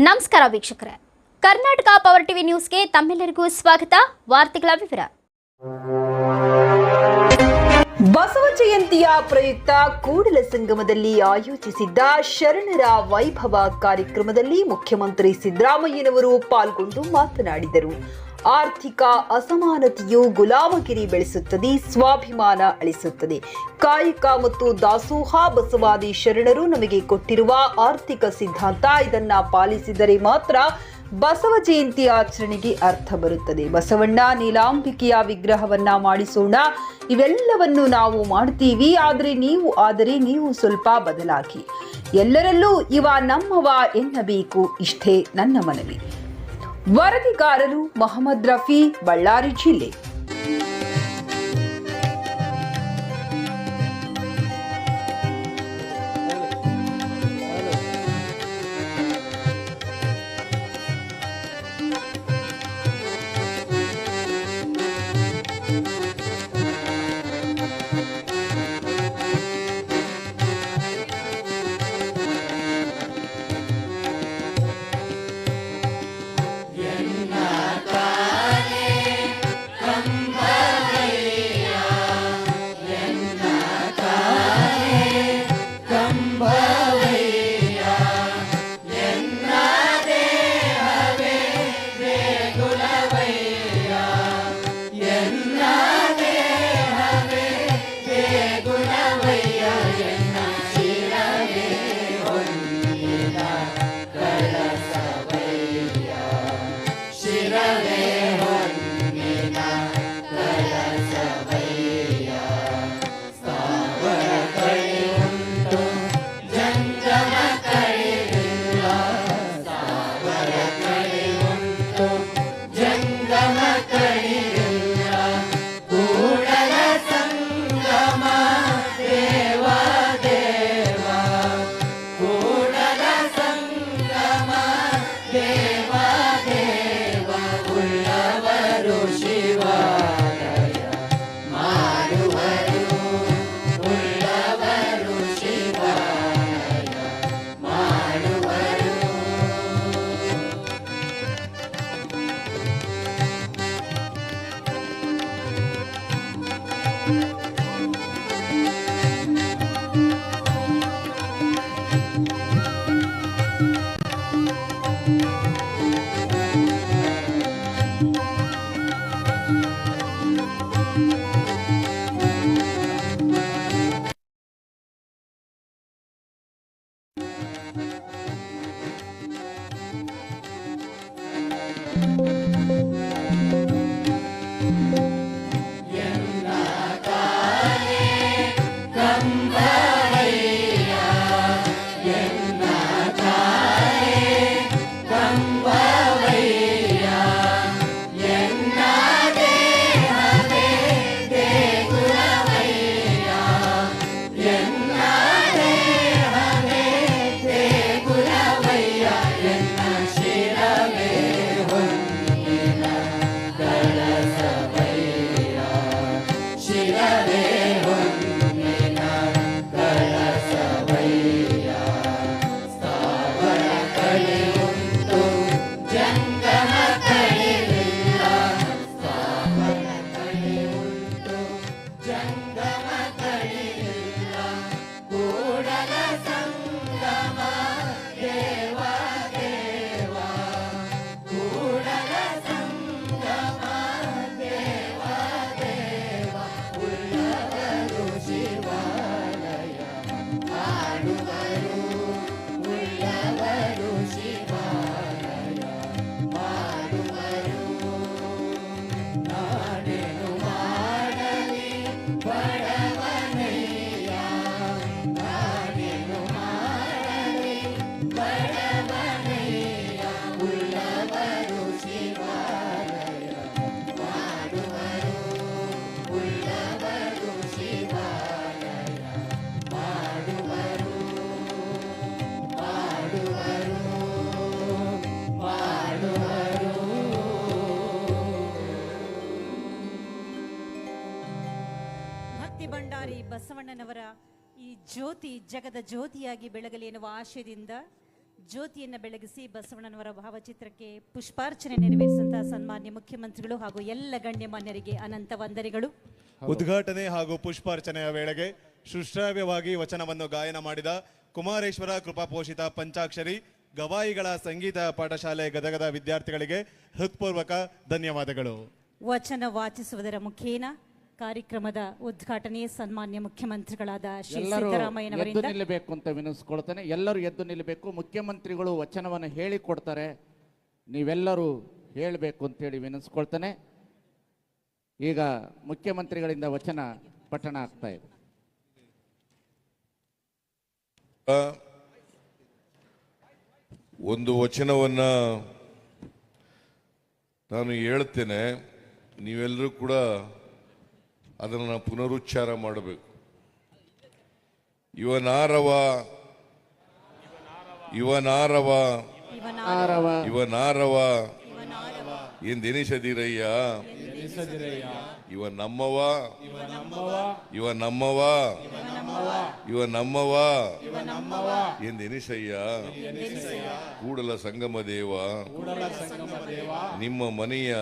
ನಮಸ್ಕಾರ ವೀಕ್ಷಕರೇ, Karnataka power TV ನ್ಯೂಸ್ಗೆ ತಮ್ಮೆಲ್ಲರಿಗೂ ಸ್ವಾಗತ. ವಾರ್ತೆಗಳ ವಿವರ. ಬಸವ ಜಯಂತಿಯ ಪ್ರಯುಕ್ತ ಕೂಡಲ ಸಂಗಮದಲ್ಲಿ ಆಯೋಜಿಸಿದ್ದ ಶರಣರ ವೈಭವ ಕಾರ್ಯಕ್ರಮದಲ್ಲಿ ಮುಖ್ಯಮಂತ್ರಿ ಸಿದ್ದರಾಮಯ್ಯನವರು ಪಾಲ್ಗೊಂಡು ಮಾತನಾಡಿದರು. ಆರ್ಥಿಕ ಅಸಮಾನತೆಯು ಗುಲಾಮಗಿರಿ ಬೆಳೆಸುತ್ತದೆ, ಸ್ವಾಭಿಮಾನ ಅಳಿಸುತ್ತದೆ. ಕಾಯಕ ಮತ್ತು ದಾಸೋಹ ಬಸವಾದಿ ಶರಣರು ನಮಗೆ ಕೊಟ್ಟಿರುವ ಆರ್ಥಿಕ ಸಿದ್ಧಾಂತ. ಇದನ್ನ ಪಾಲಿಸಿದರೆ ಮಾತ್ರ ಬಸವ ಜಯಂತಿ ಆಚರಣೆಗೆ ಅರ್ಥ ಬರುತ್ತದೆ. ಬಸವಣ್ಣ ನೀಲಾಂಬಿಕೆಯ ವಿಗ್ರಹವನ್ನ ಮಾಡಿಸೋಣ, ಇವೆಲ್ಲವನ್ನು ನಾವು ಮಾಡ್ತೀವಿ. ಆದರೆ ನೀವು ಸ್ವಲ್ಪ ಬದಲಾಗಿ, ಎಲ್ಲರಲ್ಲೂ ಇವ ನಮ್ಮವ ಎನ್ನಬೇಕು. ಇಷ್ಟೇ ನನ್ನ ಮನವಿ. ವರದಿಗಾರರು ಮೊಹಮ್ಮದ್ ರಫಿ, ಬಳ್ಳಾರಿ ಜಿಲ್ಲೆ. ಬಸವಣ್ಣನವರ ಈ ಜ್ಯೋತಿ ಜಗದ ಜ್ಯೋತಿಯಾಗಿ ಬೆಳಗಲಿ ಎನ್ನುವ ಆಶಯದಿಂದ ಜ್ಯೋತಿಯನ್ನು ಬೆಳಗಿಸಿ ಬಸವಣ್ಣನವರ ಭಾವಚಿತ್ರಕ್ಕೆ ಪುಷ್ಪಾರ್ಚನೆ ನೆರವೇರಿಸಿದಂತಹ ಸನ್ಮಾನ್ಯ ಮುಖ್ಯಮಂತ್ರಿಗಳು ಹಾಗೂ ಎಲ್ಲ ಗಣ್ಯಮಾನ್ಯರಿಗೆ ಅನಂತ ವಂದನೆಗಳು. ಉದ್ಘಾಟನೆ ಹಾಗೂ ಪುಷ್ಪಾರ್ಚನೆಯ ವೇಳೆಗೆ ಸುಶ್ರಾವ್ಯವಾಗಿ ವಚನವನ್ನು ಗಾಯನ ಮಾಡಿದ ಕುಮಾರೇಶ್ವರ ಕೃಪಾಪೋಷಿತ ಪಂಚಾಕ್ಷರಿ ಗವಾಯಿಗಳ ಸಂಗೀತ ಪಾಠಶಾಲೆ ಗದಗದ ವಿದ್ಯಾರ್ಥಿಗಳಿಗೆ ಹೃತ್ಪೂರ್ವಕ ಧನ್ಯವಾದಗಳು. ವಚನ ವಾಚಿಸುವುದರ ಮುಖೇನ ಕಾರ್ಯಕ್ರಮದ ಉದ್ಘಾಟನೆ ಸನ್ಮಾನ್ಯ ಮುಖ್ಯಮಂತ್ರಿಗಳಾದ ಶ್ರೀ ಎಲ್ಲರೂ ಎದ್ದು ಸಿದ್ದರಾಮಯ್ಯನವರಿಂದ ನಿಲ್ಲಬೇಕು ಅಂತ ವಿನಿಸ್ಕೊಳ್ತಾನೆ. ಎಲ್ಲರೂ ಎದ್ದು ನಿಲ್ಲಬೇಕು. ಮುಖ್ಯಮಂತ್ರಿಗಳು ವಚನವನ್ನು ಹೇಳಿಕೊಡ್ತಾರೆ, ನೀವೆಲ್ಲರೂ ಹೇಳಬೇಕು ಅಂತೇಳಿ ವಿನಿಸ್ಕೊಳ್ತಾನೆ. ಈಗ ಮುಖ್ಯಮಂತ್ರಿಗಳಿಂದ ವಚನ ಪಠಣ ಆಗ್ತಾ ಇದೆ. ಒಂದು ವಚನವನ್ನ ನಾನು ಹೇಳ್ತೇನೆ, ನೀವೆಲ್ಲರೂ ಕೂಡ ಅದನ್ನು ಪುನರುಚ್ಚಾರ ಮಾಡಬೇಕು. ಇವನಾರವ ಇವನಾರವ ಇವನಾರವ ಎಂದೆನಿಸದಿರಯ್ಯ, ಇವ ನಮ್ಮವ ಇವ ನಮ್ಮವ ಇವ ನಮ್ಮವ ಎಂದೆನಿಸಯ್ಯ. ಕೂಡಲ ಸಂಗಮ ದೇವ ನಿಮ್ಮ ಮನೆಯ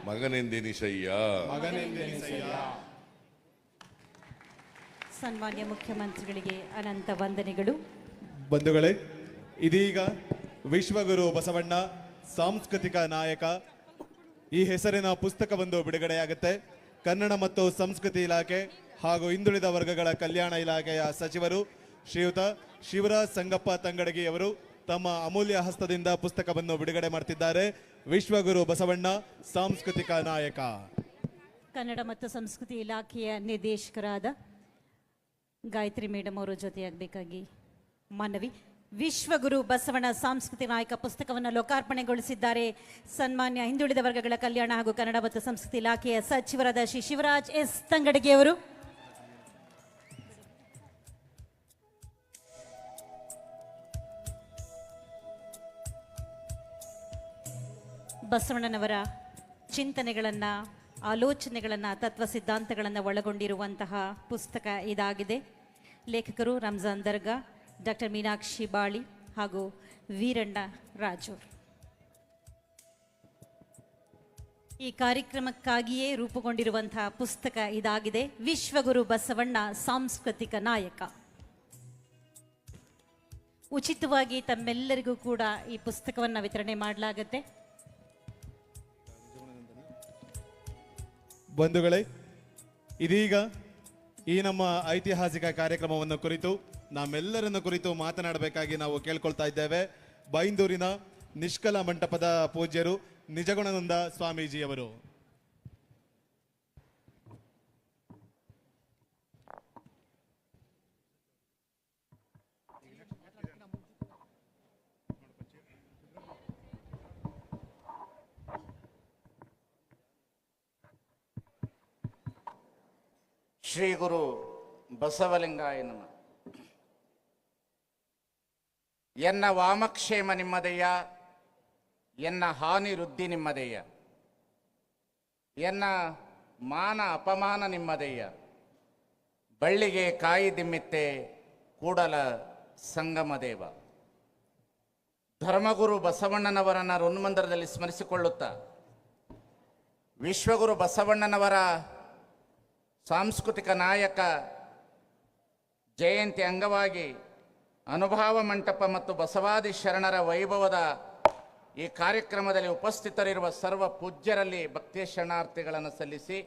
ಮಗನೆಂದೆನಿಸಯ್ಯ. ಸನ್ಮಾನ್ಯ ಮುಖ್ಯಮಂತ್ರಿಗಳಿಗೆ ಅನಂತ ವಂದನೆಗಳು. ಬಂಧುಗಳೇ, ಇದೀಗ ವಿಶ್ವಗುರು ಬಸವಣ್ಣ ಸಾಂಸ್ಕೃತಿಕ ನಾಯಕ ಈ ಹೆಸರಿನ ಪುಸ್ತಕವೊಂದು ಬಿಡುಗಡೆಯಾಗುತ್ತೆ. ಕನ್ನಡ ಮತ್ತು ಸಂಸ್ಕೃತಿ ಇಲಾಖೆ ಹಾಗೂ ಹಿಂದುಳಿದ ವರ್ಗಗಳ ಕಲ್ಯಾಣ ಇಲಾಖೆಯ ಸಚಿವರು ಶ್ರೀಯುತ ಶಿವರಾಜ್ ಸಂಗಪ್ಪ ತಂಗಡಗಿ ಅವರು ತಮ್ಮ ಅಮೂಲ್ಯ ಹಸ್ತದಿಂದ ಪುಸ್ತಕವನ್ನು ಬಿಡುಗಡೆ ಮಾಡ್ತಿದ್ದಾರೆ. ವಿಶ್ವಗುರು ಬಸವಣ್ಣ ಸಾಂಸ್ಕೃತಿಕ ನಾಯಕ. ಕನ್ನಡ ಮತ್ತು ಸಂಸ್ಕೃತಿ ಇಲಾಖೆಯ ನಿರ್ದೇಶಕರಾದ ಗಾಯತ್ರಿ ಮೇಡಮ್ ಅವರು ಜೊತೆಯಾಗಬೇಕಾಗಿ ಮನವಿ. ವಿಶ್ವಗುರು ಬಸವಣ್ಣ ಸಾಂಸ್ಕೃತಿಕ ನಾಯಕ ಪುಸ್ತಕವನ್ನು ಲೋಕಾರ್ಪಣೆಗೊಳಿಸಿದ್ದಾರೆ ಸನ್ಮಾನ್ಯ ಹಿಂದುಳಿದ ವರ್ಗಗಳ ಕಲ್ಯಾಣ ಹಾಗೂ ಕನ್ನಡ ಮತ್ತು ಸಂಸ್ಕೃತಿ ಇಲಾಖೆಯ ಸಚಿವರಾದ ಶ್ರೀ ಶಿವರಾಜ್ ಎಸ್ ತಂಗಡಗಿ ಅವರು. ಬಸವಣ್ಣನವರ ಚಿಂತನೆಗಳನ್ನು, ಆಲೋಚನೆಗಳನ್ನು, ತತ್ವ ಸಿದ್ಧಾಂತಗಳನ್ನು ಒಳಗೊಂಡಿರುವಂತಹ ಪುಸ್ತಕ ಇದಾಗಿದೆ. ಲೇಖಕರು ರಂಜಾನ್ ದರ್ಗಾ, ಡಾಕ್ಟರ್ ಮೀನಾಕ್ಷಿ ಬಾಳಿ ಹಾಗೂ ವೀರಣ್ಣ ರಾಜೂರ್. ಈ ಕಾರ್ಯಕ್ರಮಕ್ಕಾಗಿಯೇ ರೂಪುಗೊಂಡಿರುವಂತಹ ಪುಸ್ತಕ ಇದಾಗಿದೆ. ವಿಶ್ವಗುರು ಬಸವಣ್ಣ ಸಾಂಸ್ಕೃತಿಕ ನಾಯಕ. ಉಚಿತವಾಗಿ ತಮ್ಮೆಲ್ಲರಿಗೂ ಕೂಡ ಈ ಪುಸ್ತಕವನ್ನು ವಿತರಣೆ ಮಾಡಲಾಗುತ್ತೆ. ಬಂಧುಗಳೇ, ಇದೀಗ ಈ ನಮ್ಮ ಐತಿಹಾಸಿಕ ಕಾರ್ಯಕ್ರಮವನ್ನು ಕುರಿತು ನಮ್ಮೆಲ್ಲರನ್ನು ಕುರಿತು ಮಾತನಾಡಬೇಕಾಗಿ ನಾವು ಕೇಳ್ಕೊಳ್ತಾ ಇದ್ದೇವೆ. ಬೈಂದೂರಿನ ನಿಷ್ಕಲ ಮಂಟಪದ ಪೂಜ್ಯರು ನಿಜಗುಣಾನಂದ ಸ್ವಾಮೀಜಿಯವರು. ಶ್ರೀ ಗುರು ಬಸವಲಿಂಗಾಯ ನಮಃ. ಎನ್ನ ವಾಮಕ್ಷೇಮ ನಿಮ್ಮದಯ್ಯ, ಎನ್ನ ಹಾನಿ ವೃದ್ಧಿ ನಿಮ್ಮದಯ್ಯ, ಎನ್ನ ಮಾನ ಅಪಮಾನ ನಿಮ್ಮದಯ್ಯ, ಬಳ್ಳಿಗೆ ಕಾಯಿ ದಿಮ್ಮಿತ್ತೆ ಕೂಡಲ ಸಂಗಮ ದೇವ. ಧರ್ಮಗುರು ಬಸವಣ್ಣನವರನ್ನ ಋನ್ಮಂದಿರದಲ್ಲಿ ಸ್ಮರಿಸಿಕೊಳ್ಳುತ್ತಾ ವಿಶ್ವಗುರು ಬಸವಣ್ಣನವರ ಸಾಂಸ್ಕೃತಿಕ ನಾಯಕ ಜಯಂತಿ ಅಂಗವಾಗಿ ಅನುಭವ ಮಂಟಪ ಮತ್ತು ಬಸವಾದಿ ಶರಣರ ವೈಭವದ ಈ ಕಾರ್ಯಕ್ರಮದಲ್ಲಿ ಉಪಸ್ಥಿತರಿರುವ ಸರ್ವ ಪೂಜ್ಯರಲ್ಲಿ ಭಕ್ತಿ ಶರಣಾರ್ಥಿಗಳನ್ನು ಸಲ್ಲಿಸಿ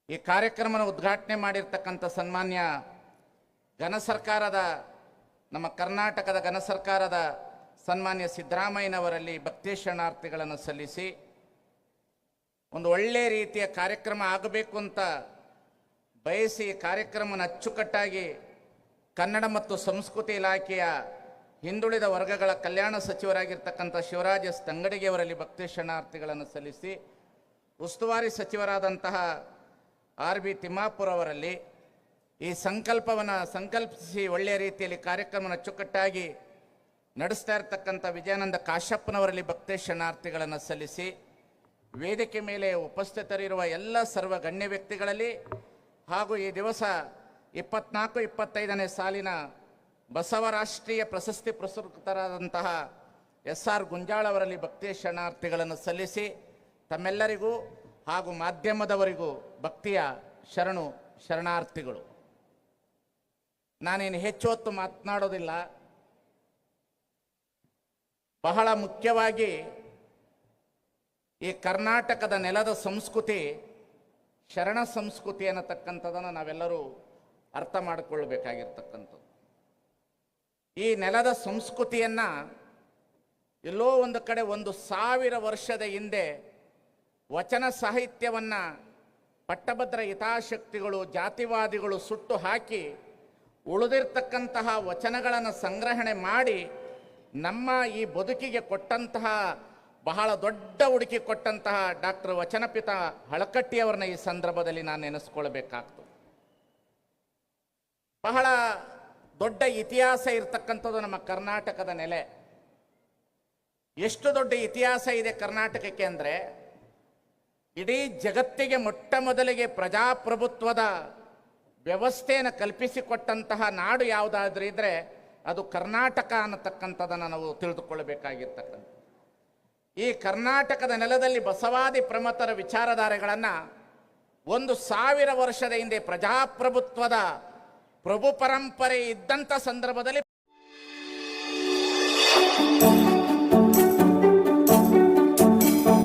ಈ ಕಾರ್ಯಕ್ರಮವನ್ನು ಉದ್ಘಾಟನೆ ಮಾಡಿರ್ತಕ್ಕಂಥ ಸನ್ಮಾನ್ಯ ಘನ ಸರ್ಕಾರದ, ನಮ್ಮ ಕರ್ನಾಟಕದ ಘನ ಸರ್ಕಾರದ ಸನ್ಮಾನ್ಯ ಸಿದ್ದರಾಮಯ್ಯನವರಲ್ಲಿ ಭಕ್ತಿ ಶರಣಾರ್ಥಿಗಳನ್ನು ಸಲ್ಲಿಸಿ ಒಂದು ಒಳ್ಳೆಯ ರೀತಿಯ ಕಾರ್ಯಕ್ರಮ ಆಗಬೇಕು ಅಂತ ಬಯಸಿ ಕಾರ್ಯಕ್ರಮವನ್ನು ಅಚ್ಚುಕಟ್ಟಾಗಿ ಕನ್ನಡ ಮತ್ತು ಸಂಸ್ಕೃತಿ ಇಲಾಖೆಯ ಹಿಂದುಳಿದ ವರ್ಗಗಳ ಕಲ್ಯಾಣ ಸಚಿವರಾಗಿರ್ತಕ್ಕಂಥ ಶಿವರಾಜ್ ಎಸ್ ತಂಗಡಿಗೆಯವರಲ್ಲಿ ಭಕ್ತಿ ಶರಣಾರ್ಥಿಗಳನ್ನು ಸಲ್ಲಿಸಿ ಉಸ್ತುವಾರಿ ಸಚಿವರಾದಂತಹ ಆರ್ ಬಿ ತಿಮ್ಮಾಪುರ ಅವರಲ್ಲಿ ಈ ಸಂಕಲ್ಪವನ್ನು ಸಂಕಲ್ಪಿಸಿ ಒಳ್ಳೆಯ ರೀತಿಯಲ್ಲಿ ಕಾರ್ಯಕ್ರಮವನ್ನು ಅಚ್ಚುಕಟ್ಟಾಗಿ ನಡೆಸ್ತಾ ಇರತಕ್ಕಂಥ ವಿಜಯಾನಂದ ಕಾಶ್ಯಪ್ಪನವರಲ್ಲಿ ಭಕ್ತಿ ಶರಣಾರ್ಥಿಗಳನ್ನು ಸಲ್ಲಿಸಿ ವೇದಿಕೆ ಮೇಲೆ ಉಪಸ್ಥಿತರಿರುವ ಎಲ್ಲ ಸರ್ವ ಗಣ್ಯ ವ್ಯಕ್ತಿಗಳಲ್ಲಿ ಹಾಗೂ ಈ ದಿವಸ 24-25ನೇ ಸಾಲಿನ ಬಸವ ರಾಷ್ಟ್ರೀಯ ಪ್ರಶಸ್ತಿ ಪುರಸ್ಕೃತರಾದಂತಹ SR ಗುಂಜಾಳ್ ಅವರಲ್ಲಿ ಭಕ್ತಿಯ ಶರಣಾರ್ಥಿಗಳನ್ನು ಸಲ್ಲಿಸಿ ತಮ್ಮೆಲ್ಲರಿಗೂ ಹಾಗೂ ಮಾಧ್ಯಮದವರಿಗೂ ಭಕ್ತಿಯ ಶರಣಾರ್ಥಿಗಳು. ನಾನೇನು ಹೆಚ್ಚು ಹೊತ್ತು ಮಾತನಾಡೋದಿಲ್ಲ. ಬಹಳ ಮುಖ್ಯವಾಗಿ ಈ ಕರ್ನಾಟಕದ ನೆಲದ ಸಂಸ್ಕೃತಿ ಶರಣ ಸಂಸ್ಕೃತಿ ಅನ್ನತಕ್ಕಂಥದ್ದನ್ನು ನಾವೆಲ್ಲರೂ ಅರ್ಥ ಮಾಡಿಕೊಳ್ಳಬೇಕಾಗಿರ್ತಕ್ಕಂಥದ್ದು. ಈ ನೆಲದ ಸಂಸ್ಕೃತಿಯನ್ನು ಎಲ್ಲೋ ಒಂದು ಕಡೆ 1000 ವರ್ಷದ ಹಿಂದೆ ವಚನ ಸಾಹಿತ್ಯವನ್ನು ಪಟ್ಟಭದ್ರ ಹಿತಾಸಕ್ತಿಗಳು ಜಾತಿವಾದಿಗಳು ಸುಟ್ಟು ಹಾಕಿ ಉಳಿದಿರ್ತಕ್ಕಂತಹ ವಚನಗಳನ್ನು ಸಂಗ್ರಹಣೆ ಮಾಡಿ ನಮ್ಮ ಈ ಬದುಕಿಗೆ ಕೊಟ್ಟಂತಹ ಬಹಳ ದೊಡ್ಡ ಹುಡುಕಿ ಕೊಟ್ಟಂತಹ ಡಾಕ್ಟರ್ ವಚನಪಿತ ಹಳಕಟ್ಟಿಯವರನ್ನ ಈ ಸಂದರ್ಭದಲ್ಲಿ ನಾನು ನೆನೆಸ್ಕೊಳ್ಬೇಕಾಗ್ತದೆ. ಬಹಳ ದೊಡ್ಡ ಇತಿಹಾಸ ಇರತಕ್ಕಂಥದ್ದು ನಮ್ಮ ಕರ್ನಾಟಕದ ನೆಲೆ. ಎಷ್ಟು ದೊಡ್ಡ ಇತಿಹಾಸ ಇದೆ ಕರ್ನಾಟಕಕ್ಕೆ ಅಂದರೆ, ಇಡೀ ಜಗತ್ತಿಗೆ ಮೊಟ್ಟ ಮೊದಲಿಗೆ ಪ್ರಜಾಪ್ರಭುತ್ವದ ವ್ಯವಸ್ಥೆಯನ್ನು ಕಲ್ಪಿಸಿಕೊಟ್ಟಂತಹ ನಾಡು ಯಾವುದಾದ್ರೂ ಇದ್ರೆ ಅದು ಕರ್ನಾಟಕ ಅನ್ನತಕ್ಕಂಥದ್ದನ್ನು ನಾವು ತಿಳಿದುಕೊಳ್ಳಬೇಕಾಗಿರ್ತಕ್ಕಂಥ. ಈ ಕರ್ನಾಟಕದ ನೆಲದಲ್ಲಿ ಬಸವಾದಿ ಪ್ರಮಥರ ವಿಚಾರಧಾರೆಗಳನ್ನು 1000 ವರ್ಷದ ಹಿಂದೆ ಪ್ರಜಾಪ್ರಭುತ್ವದ ಪ್ರಭು ಪರಂಪರೆ ಇದ್ದಂಥ ಸಂದರ್ಭದಲ್ಲಿ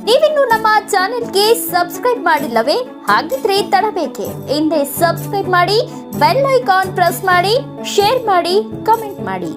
ನೀವಿನ್ನು ನಮ್ಮ ಚಾನೆಲ್ಗೆ ಸಬ್ಸ್ಕ್ರೈಬ್ ಮಾಡಿಲ್ಲವೇ? ಹಾಗಿದ್ರೆ ತಡಬೇಕೆ? ಹಿಂದೆ ಸಬ್ಸ್ಕ್ರೈಬ್ ಮಾಡಿ, ಬೆಲ್ ಐಕಾನ್ ಪ್ರೆಸ್ ಮಾಡಿ, ಶೇರ್ ಮಾಡಿ, ಕಮೆಂಟ್ ಮಾಡಿ.